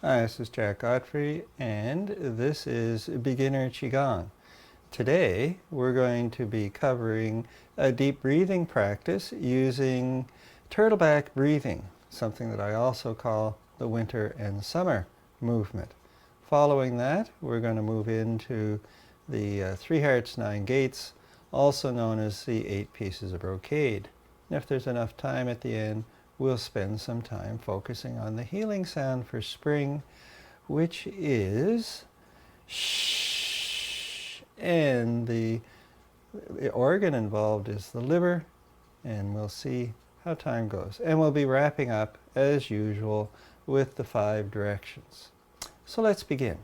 Hi, this is Jack Godfrey, and this is Beginner Qigong. Today, we're going to be covering a deep breathing practice using turtleback breathing, something that I also call the winter and summer movement. Following that, we're going to move into the 3 hearts, 9 gates, also known as the 8 pieces of Brocade. And if there's enough time at the end, we'll spend some time focusing on the healing sound for spring, which is shh, and the organ involved is the liver, and we'll see how time goes. And we'll be wrapping up, as usual, with the 5 directions. So let's begin.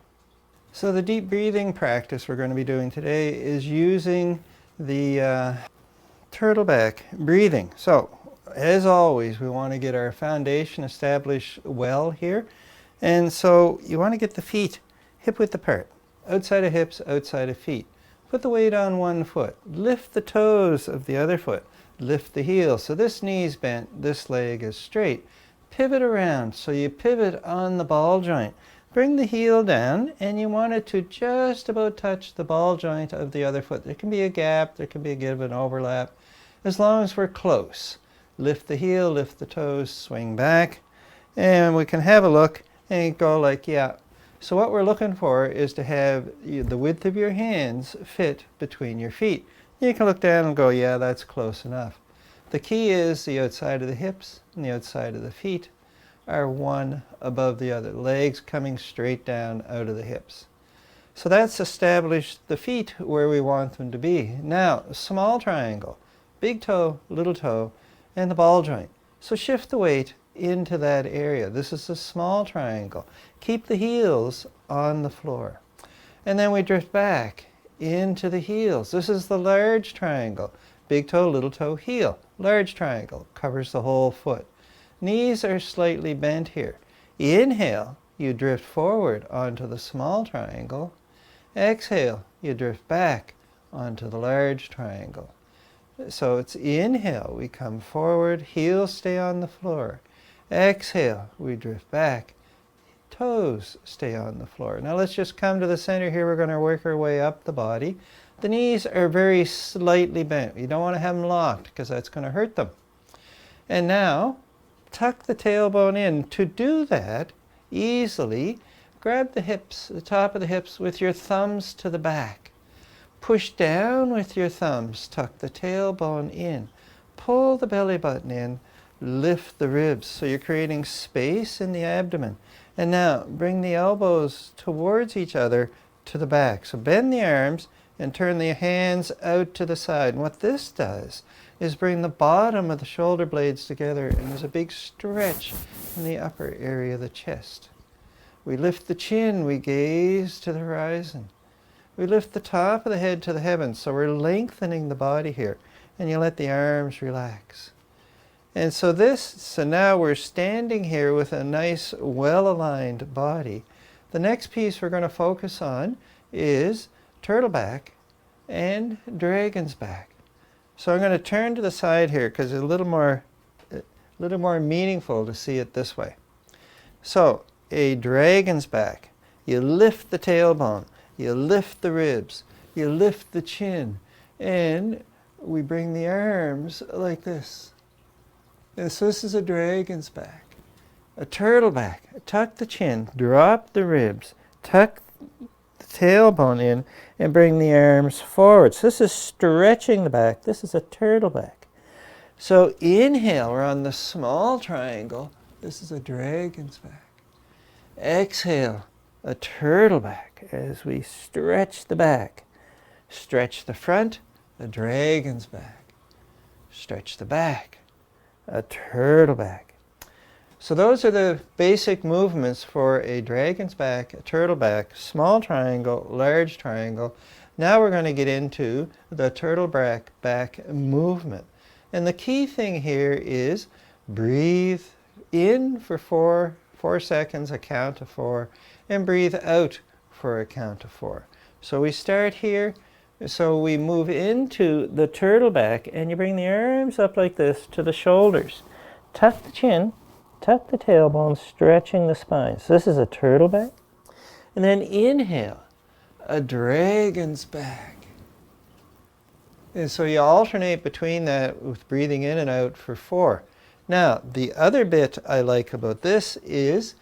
So the deep breathing practice we're going to be doing today is using the turtleback breathing. So, as always, we want to get our foundation established well here. And so you want to get the feet hip-width apart. Outside of hips, outside of feet. Put the weight on one foot. Lift the toes of the other foot. Lift the heel. So this knee's bent, this leg is straight. Pivot around. So you pivot on the ball joint. Bring the heel down, and you want it to just about touch the ball joint of the other foot. There can be a gap, there can be a bit of an overlap, as long as we're close. Lift the heel, lift the toes, swing back, and we can have a look and go like, yeah. So what we're looking for is to have the width of your hands fit between your feet. You can look down and go, yeah, that's close enough. The key is the outside of the hips and the outside of the feet are one above the other, legs coming straight down out of the hips. So that's established the feet where we want them to be. Now, small triangle, big toe, little toe, and the ball joint. So shift the weight into that area. This is a small triangle. Keep the heels on the floor. And then we drift back into the heels. This is the large triangle. Big toe, little toe, heel. Large triangle, covers the whole foot. Knees are slightly bent here. Inhale, you drift forward onto the small triangle. Exhale, you drift back onto the large triangle. So it's inhale, we come forward, heels stay on the floor. Exhale, we drift back, toes stay on the floor. Now let's just come to the center here. We're going to work our way up the body. The knees are very slightly bent. You don't want to have them locked because that's going to hurt them. And now, tuck the tailbone in. To do that easily, grab the hips, the top of the hips with your thumbs to the back. Push down with your thumbs, tuck the tailbone in. Pull the belly button in, lift the ribs. So you're creating space in the abdomen. And now bring the elbows towards each other to the back. So bend the arms and turn the hands out to the side. And what this does is bring the bottom of the shoulder blades together, and there's a big stretch in the upper area of the chest. We lift the chin, we gaze to the horizon. We lift the top of the head to the heavens, so we're lengthening the body here, and you let the arms relax. And so now we're standing here with a nice, well-aligned body. The next piece we're going to focus on is turtleback and dragon's back. So I'm going to turn to the side here because it's a little more meaningful to see it this way. So a dragon's back. You lift the tailbone, you lift the ribs, you lift the chin, and we bring the arms like this. And so this is a dragon's back. A turtleback. Tuck the chin, drop the ribs, tuck the tailbone in, and bring the arms forward. So this is stretching the back. This is a turtleback. So inhale, we're on the small triangle. This is a dragon's back. Exhale, a turtleback as we stretch the back. Stretch the front, a dragon's back. Stretch the back, a turtleback. So those are the basic movements for a dragon's back, a turtleback, small triangle, large triangle. Now we're going to get into the turtleback back movement. And the key thing here is breathe in for 4 seconds, a count of 4, and breathe out for a count of 4. So we start here. So we move into the turtleback, and you bring the arms up like this to the shoulders. Tuck the chin, Tuck the tailbone, stretching the spine. So this is a turtle back. And then inhale, a dragon's back. And so you alternate between that with breathing in and out for 4. Now, the other bit I like about this is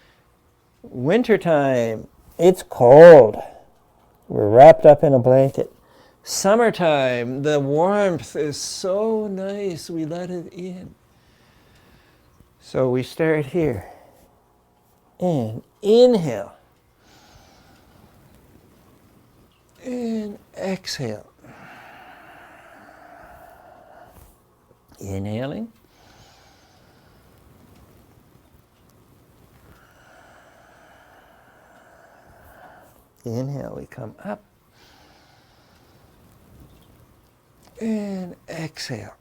wintertime. It's cold. We're wrapped up in a blanket. Summertime, the warmth is so nice, we let it in. So we start here. And inhale. And exhale. Inhaling. Inhale, we come up. And exhale.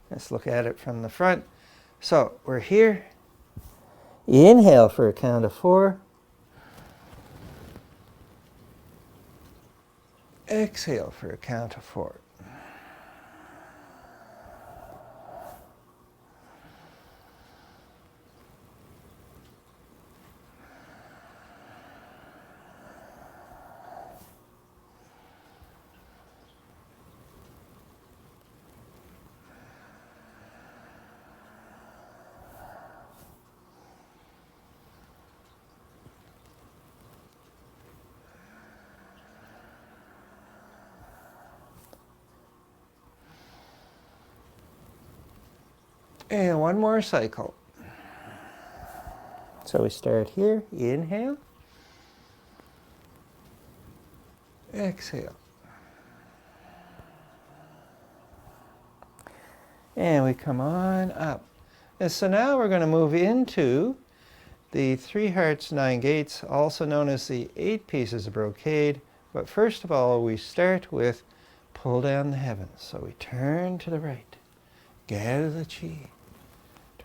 Let's look at it from the front. So we're here. Inhale for a count of 4. Exhale for a count of 4. And one more cycle. So we start here, inhale, exhale. And we come on up. And so now we're going to move into the 3 hearts, 9 gates, also known as the 8 pieces of brocade. But first of all, we start with pull down the heavens. So we turn to the right, gather the chi,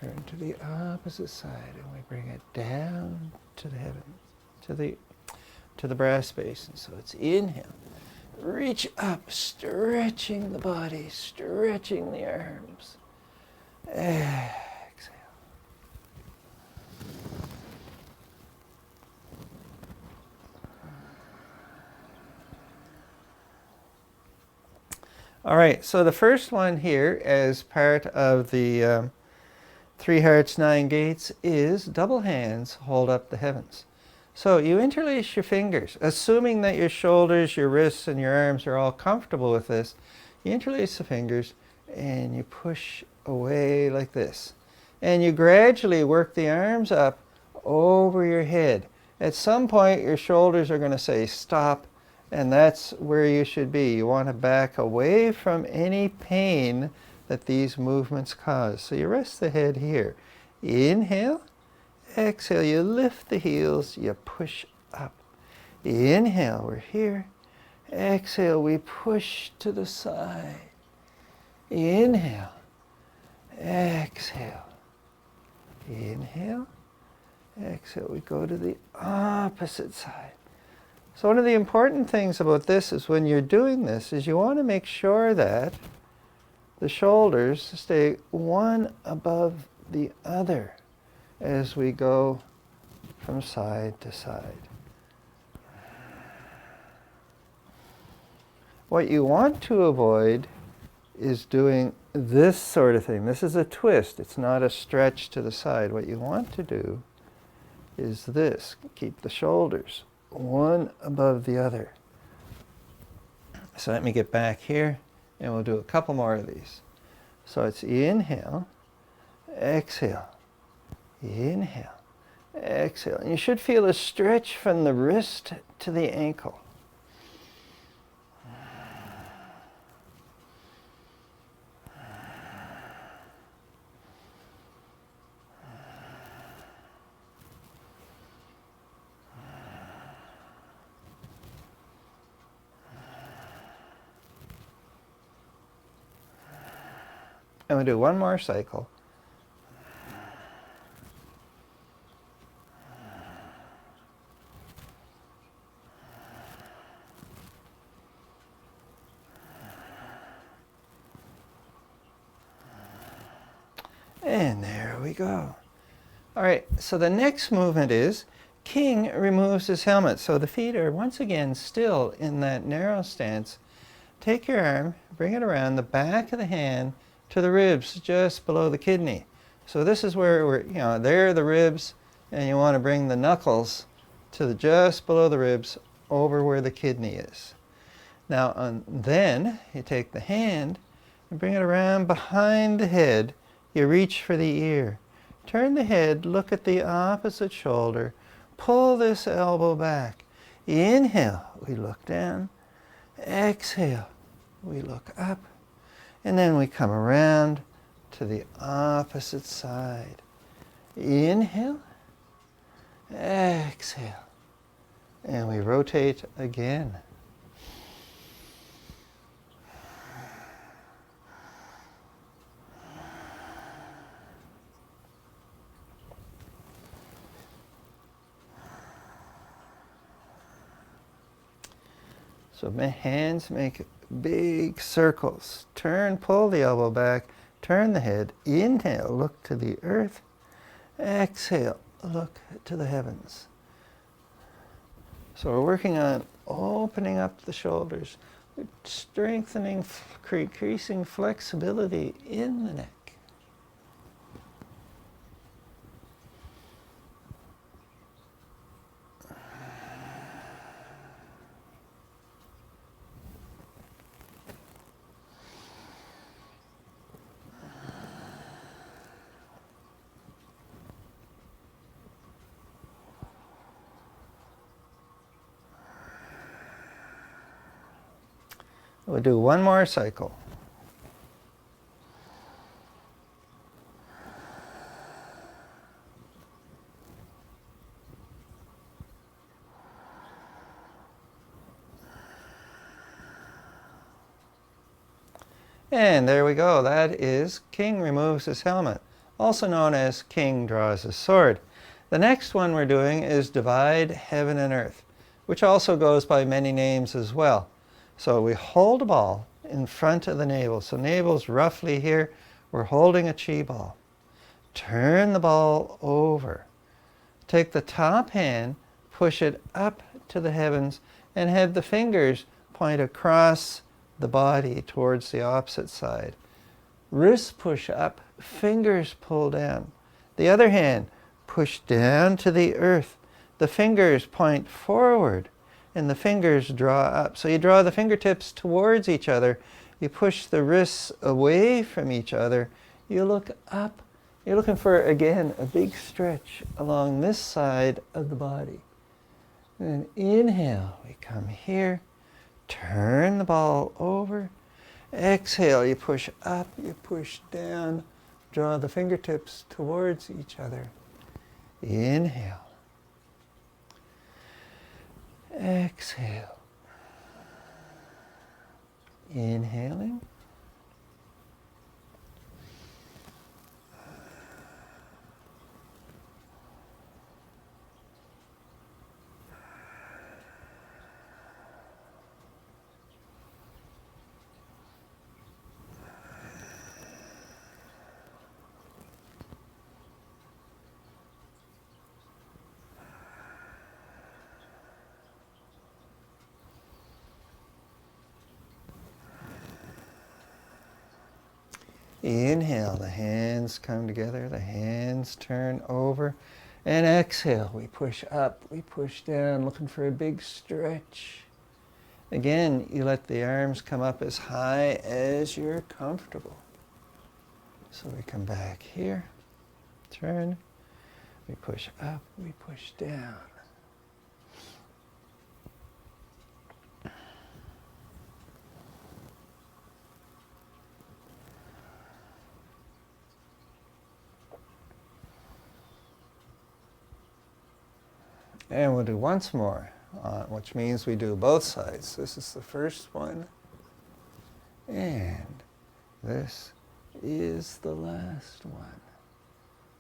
turn to the opposite side, and we bring it down to the heavens, to the brass basin. So it's inhale, reach up, stretching the body, stretching the arms. Exhale. All right, so the first one here as part of the 3 hearts, 9 gates is double hands hold up the heavens. So you interlace your fingers, assuming that your shoulders, your wrists, and your arms are all comfortable with this. You interlace the fingers and you push away like this. And you gradually work the arms up over your head. At some point, your shoulders are going to say stop, and that's where you should be. You want to back away from any pain that these movements cause. So you rest the head here. Inhale, exhale, you lift the heels, you push up. Inhale, we're here. Exhale, we push to the side. Inhale, exhale. Inhale, exhale, we go to the opposite side. So one of the important things about this is when you're doing this is you want to make sure that the shoulders stay one above the other as we go from side to side. What you want to avoid is doing this sort of thing. This is a twist. It's not a stretch to the side. What you want to do is this. Keep the shoulders one above the other. So let me get back here and we'll do a couple more of these. So it's inhale, exhale, inhale, exhale. And you should feel a stretch from the wrist to the ankle. And we'll do one more cycle. And there we go. All right, so the next movement is King removes his helmet. So the feet are once again still in that narrow stance. Take your arm, bring it around the back of the hand to the ribs just below the kidney. So this is where we're, there are the ribs, and you want to bring the knuckles to just below the ribs over where the kidney is. Now, then you take the hand and bring it around behind the head. You reach for the ear. Turn the head, look at the opposite shoulder. Pull this elbow back. Inhale, we look down. Exhale, we look up. And then we come around to the opposite side. Inhale, exhale, and we rotate again. So my hands make big circles. Turn, pull the elbow back, turn the head. Inhale, look to the earth. Exhale, look to the heavens. So we're working on opening up the shoulders, strengthening, increasing flexibility in the neck. We'll do one more cycle. And there we go. That is King removes his helmet, also known as King draws his sword. The next one we're doing is divide heaven and earth, which also goes by many names as well. So we hold a ball in front of the navel. So navel's roughly here. We're holding a chi ball. Turn the ball over. Take the top hand, push it up to the heavens, and have the fingers point across the body towards the opposite side. Wrists push up, fingers pull down. The other hand, push down to the earth. The fingers point forward, and the fingers draw up. So you draw the fingertips towards each other. You push the wrists away from each other. You look up. You're looking for, again, a big stretch along this side of the body. And inhale, we come here. Turn the ball over. Exhale, you push up, you push down. Draw the fingertips towards each other. Inhale. Exhale. Inhaling. Inhale, the hands come together, the hands turn over, and exhale, we push up, we push down, looking for a big stretch. Again, you let the arms come up as high as you're comfortable. So we come back here, turn, we push up, we push down. And we'll do once more, which means we do both sides. This is the first one, and this is the last one.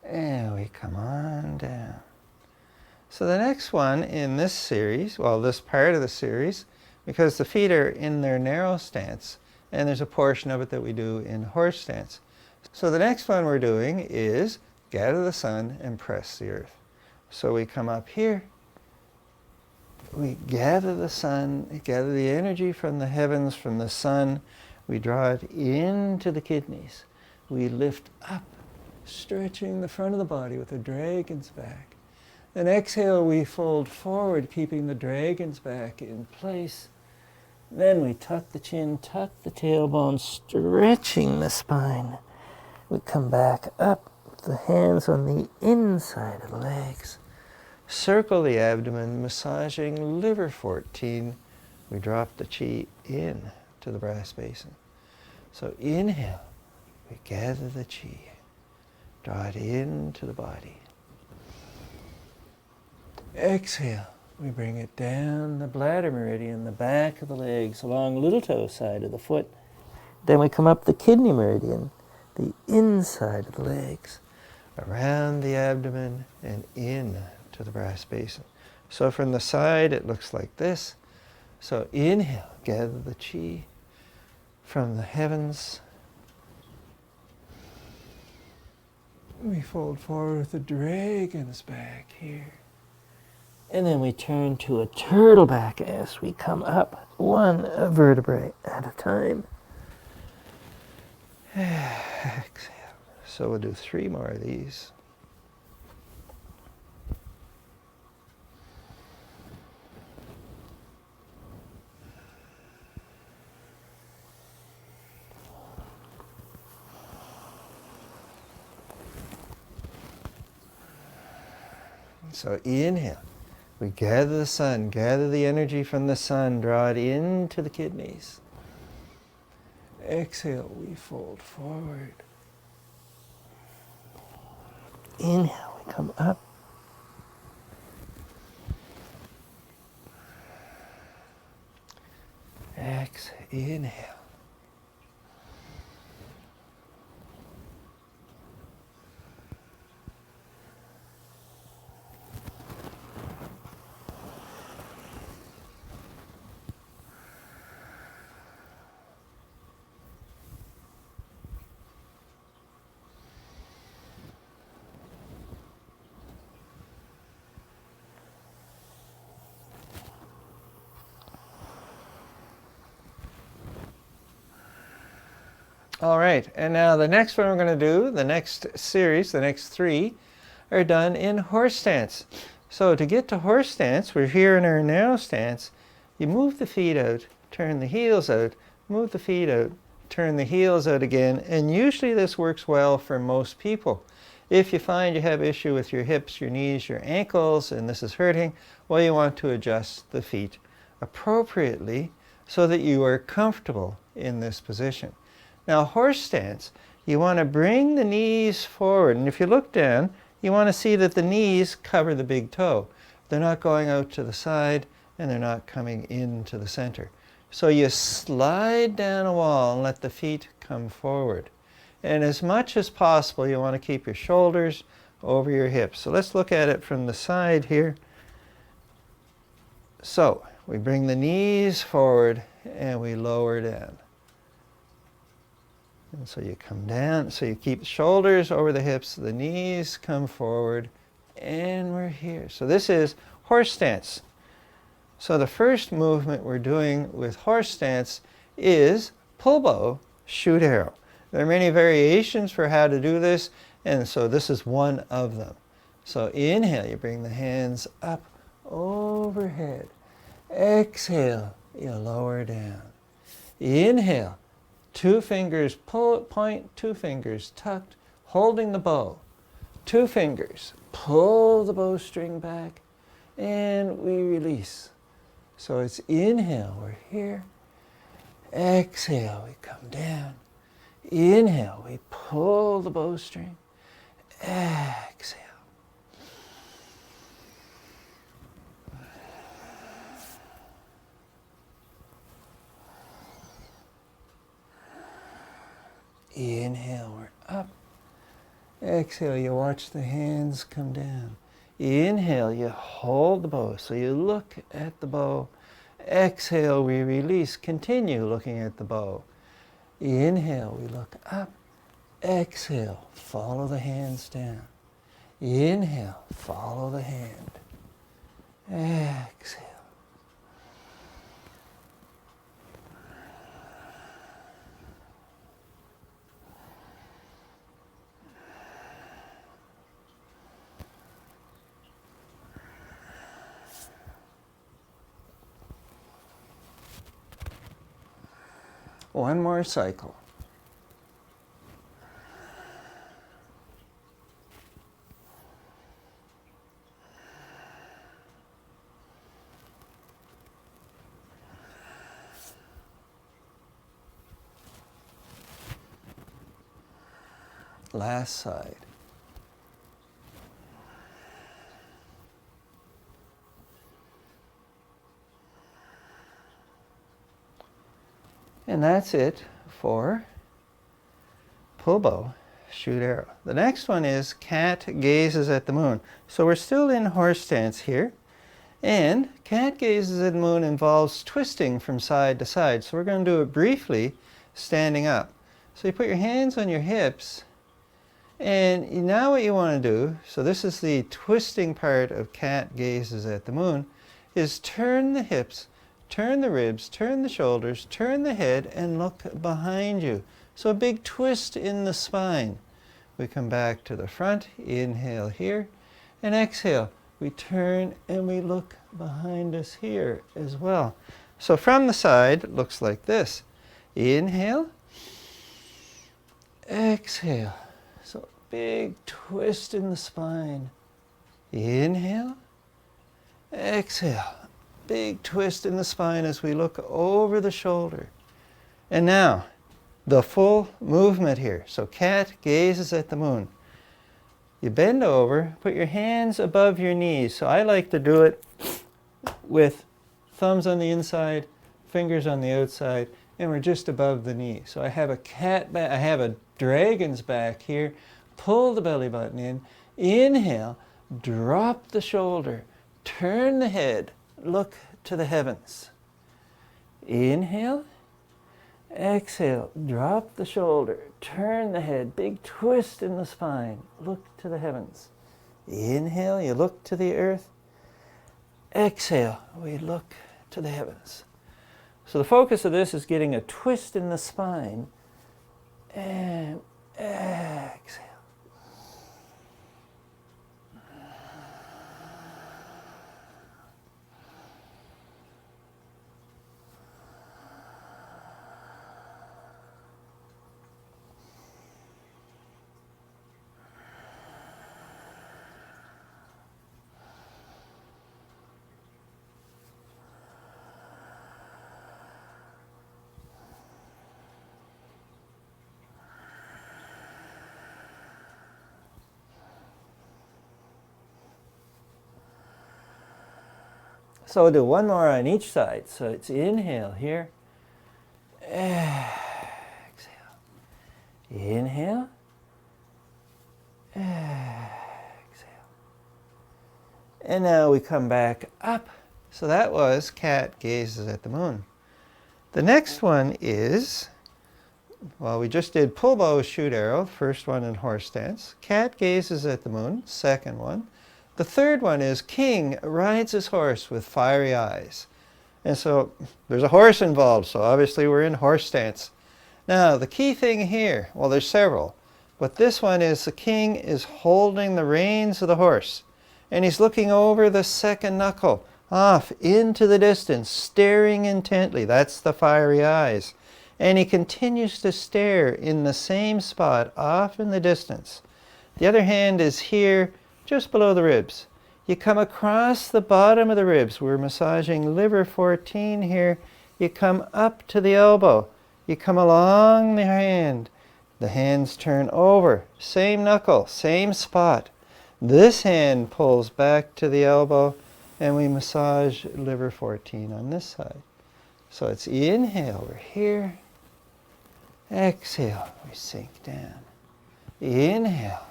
And we come on down. So the next one in this series, well, this part of the series, because the feet are in their narrow stance, and there's a portion of it that we do in horse stance. So the next one we're doing is gather the sun and press the earth. So we come up here, we gather the sun, gather the energy from the heavens, from the sun, we draw it into the kidneys. We lift up, stretching the front of the body with the dragon's back. Then exhale, we fold forward, keeping the dragon's back in place. Then we tuck the chin, tuck the tailbone, stretching the spine. We come back up, the hands on the inside of the legs. Circle the abdomen, massaging liver 14. We drop the chi in to the brass basin. So inhale, we gather the chi, draw it into the body. Exhale, we bring it down the bladder meridian, the back of the legs, along little toe side of the foot. Then we come up the kidney meridian, the inside of the legs, around the abdomen and in to the brass basin. So from the side it looks like this. So inhale, gather the chi from the heavens. We fold forward with the dragon's back here. And then we turn to a turtle back as we come up, one vertebrae at a time. Exhale. So we'll do 3 more of these. So inhale. We gather the sun, gather the energy from the sun, draw it into the kidneys. Exhale, we fold forward. Inhale, we come up. Exhale, inhale. All right, and now the next one we're going to do, the next series, the next 3, are done in horse stance. So to get to horse stance, we're here in our now stance. You move the feet out, turn the heels out, move the feet out, turn the heels out again, and usually this works well for most people. If you find you have issue with your hips, your knees, your ankles, and this is hurting, well, you want to adjust the feet appropriately so that you are comfortable in this position. Now, horse stance, you want to bring the knees forward. And if you look down, you want to see that the knees cover the big toe. They're not going out to the side, and they're not coming into the center. So you slide down a wall and let the feet come forward. And as much as possible, you want to keep your shoulders over your hips. So let's look at it from the side here. So we bring the knees forward, and we lower down. And so you come down, so you keep the shoulders over the hips, the knees come forward, and we're here. So this is horse stance. So the first movement we're doing with horse stance is pull bow, shoot arrow. There are many variations for how to do this, and so this is one of them. So inhale, you bring the hands up overhead. Exhale, you lower down. Inhale. 2 fingers point, 2 fingers tucked, holding the bow. 2 fingers, pull the bowstring back, and we release. So it's inhale, we're here. Exhale, we come down. Inhale, we pull the bowstring. Exhale. Inhale, we're up. Exhale, you watch the hands come down. Inhale, you hold the bow, so you look at the bow. Exhale, we release. Continue looking at the bow. Inhale, we look up. Exhale, follow the hands down. Inhale, follow the hand. Exhale. One more cycle. Last side. And that's it for pull bow, shoot arrow. The next one is cat gazes at the moon. So we're still in horse stance here. And cat gazes at the moon involves twisting from side to side. So we're going to do it briefly standing up. So you put your hands on your hips. And now what you want to do, so this is the twisting part of cat gazes at the moon, is turn the hips, turn the ribs, turn the shoulders, turn the head, and look behind you. So a big twist in the spine. We come back to the front, inhale here, and exhale. We turn and we look behind us here as well. So from the side, it looks like this. Inhale, exhale. So big twist in the spine. Inhale, exhale. Big twist in the spine as we look over the shoulder. And now, the full movement here. So cat gazes at the moon. You bend over, put your hands above your knees. So I like to do it with thumbs on the inside, fingers on the outside, and we're just above the knee. So I have a cat back, I have a dragon's back here. Pull the belly button in. Inhale, drop the shoulder, turn the head, look to the heavens. Inhale, exhale, drop the shoulder, turn the head, big twist in the spine, look to the heavens. Inhale, you look to the earth. Exhale, we look to the heavens. So the focus of this is getting a twist in the spine. And exhale. So we'll do one more on each side. So it's inhale here. Exhale. Inhale. Exhale. And now we come back up. So that was cat gazes at the moon. The next one is, well, we just did pull bow, shoot arrow, first one in horse stance. Cat gazes at the moon, second one. The third one is king rides his horse with fiery eyes. And so there's a horse involved, so obviously we're in horse stance. Now the key thing here, well, there's several, but this one is the king is holding the reins of the horse and he's looking over the second knuckle off into the distance, staring intently. That's the fiery eyes. And he continues to stare in the same spot off in the distance. The other hand is here, just below the ribs. You come across the bottom of the ribs. We're massaging liver 14 here. You come up to the elbow. You come along the hand. The hands turn over. Same knuckle, same spot. This hand pulls back to the elbow and we massage liver 14 on this side. So it's inhale, we're here. Exhale, we sink down. Inhale.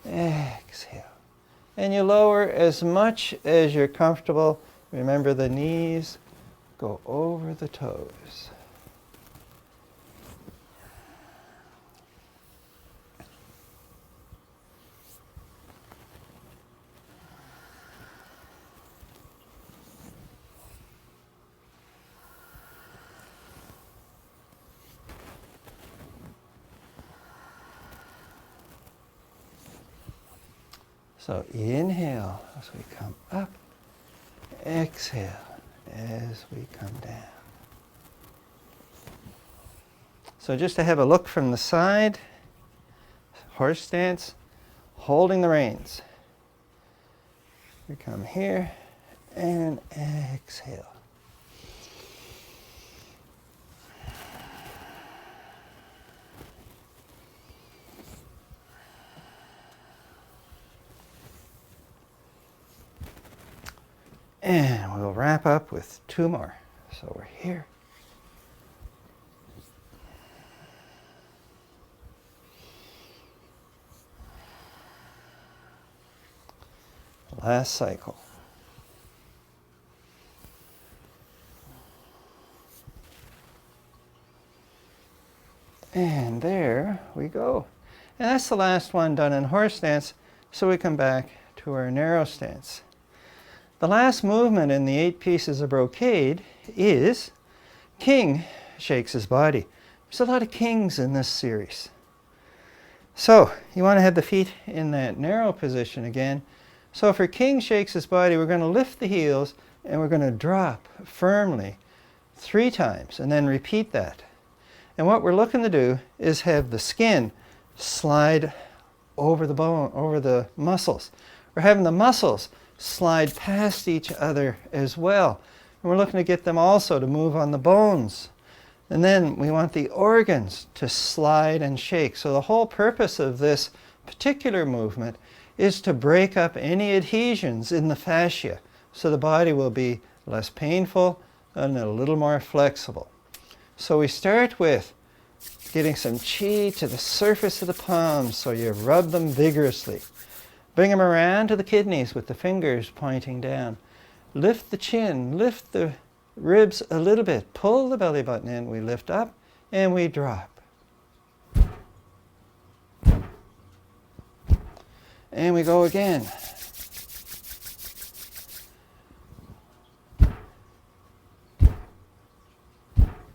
Exhale. And you lower as much as you're comfortable. Remember the knees go over the toes. So inhale as we come up, exhale as we come down. So just to have a look from the side, horse stance, holding the reins. We come here and exhale. And we'll wrap up with 2 more. So we're here. Last cycle. And there we go. And that's the last one done in horse stance, so we come back to our narrow stance. The last movement in the 8 pieces of brocade is king shakes his body. There's a lot of kings in this series. So you want to have the feet in that narrow position again. So for king shakes his body, we're going to lift the heels and we're going to drop firmly 3 times and then repeat that. And what we're looking to do is have the skin slide over the bone, over the muscles. We're having the muscles slide past each other as well. And we're looking to get them also to move on the bones. And then we want the organs to slide and shake. So the whole purpose of this particular movement is to break up any adhesions in the fascia so the body will be less painful and a little more flexible. So we start with getting some chi to the surface of the palms, so you rub them vigorously. Bring them around to the kidneys with the fingers pointing down. Lift the chin, lift the ribs a little bit, pull the belly button in, we lift up and we drop. And we go again.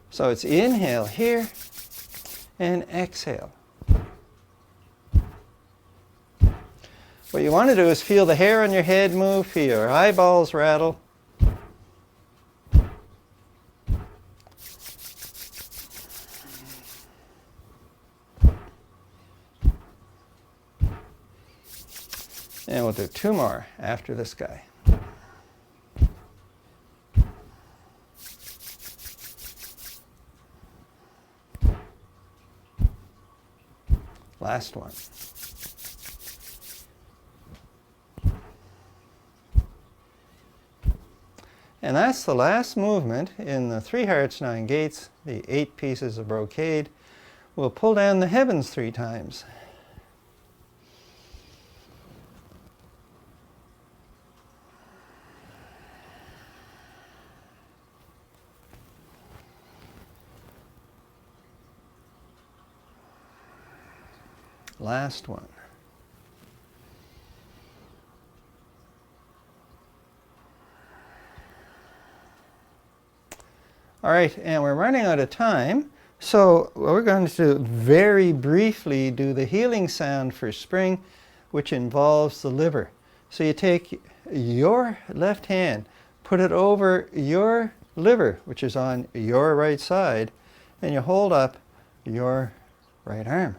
So it's inhale here and exhale. What you want to do is feel the hair on your head move, feel your eyeballs rattle. And we'll do 2 more after this guy. Last one. And that's the last movement in the 3 hearts, 9 gates, the 8 pieces of brocade. We'll pull down the heavens 3 times. Last one. All right, and we're running out of time, so we're going to very briefly do the healing sound for spring, which involves the liver. So you take your left hand, put it over your liver, which is on your right side, and you hold up your right arm.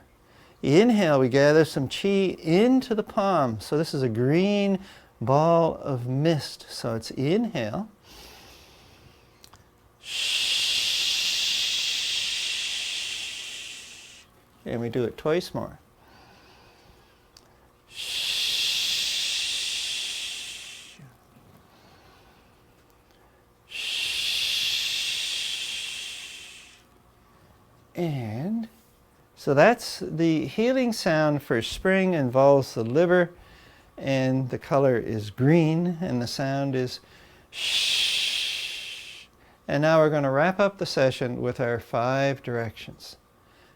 Inhale, we gather some chi into the palm. So this is a green ball of mist. So it's inhale. And we do it twice more. And so that's the healing sound for spring, involves the liver, and the color is green, and the sound is shh. And now we're going to wrap up the session with our 5 directions.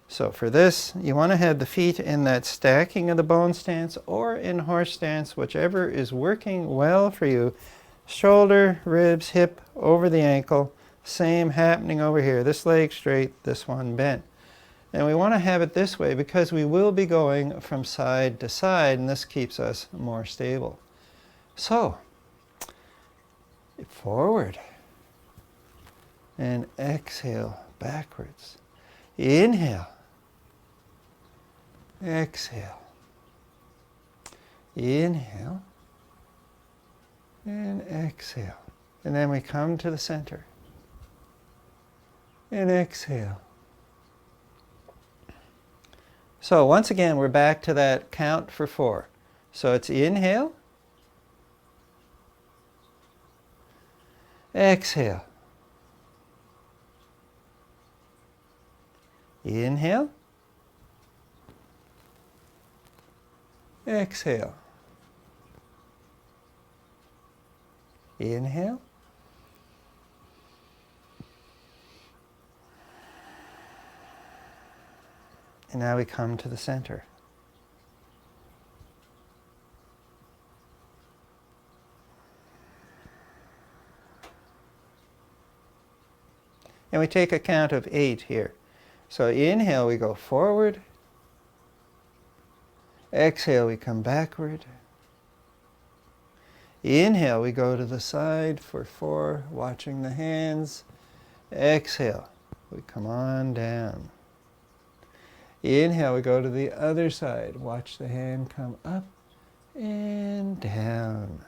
So for this, you want to have the feet in that stacking of the bone stance or in horse stance, whichever is working well for you. Shoulder, ribs, hip, over the ankle. Same happening over here. This leg straight, this one bent. And we want to have it this way because we will be going from side to side, and this keeps us more stable. So, forward. And exhale backwards. Inhale. Exhale. Inhale. And exhale. And then we come to the center. And exhale. So once again, we're back to that count for 4. So it's inhale. Exhale. Inhale. Exhale. Inhale. And now we come to the center. And we take a count of 8 here. So inhale, we go forward. Exhale, we come backward. Inhale, we go to the side for 4, watching the hands. Exhale, we come on down. Inhale, we go to the other side. Watch the hand come up and down.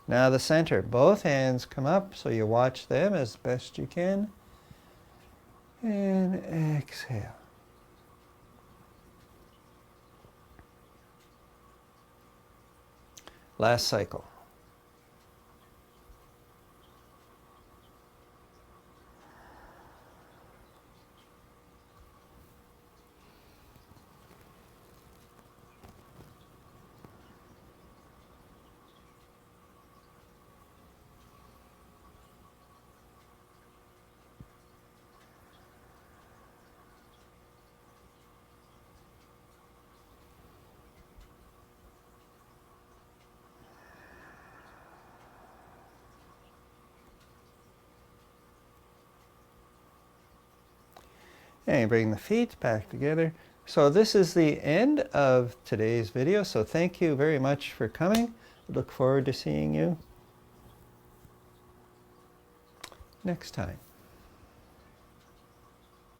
Now the center. Both hands come up, so you watch them as best you can. And exhale. Last cycle. And bring the feet back together. So this is the end of today's video. So thank you very much for coming. Look forward to seeing you next time.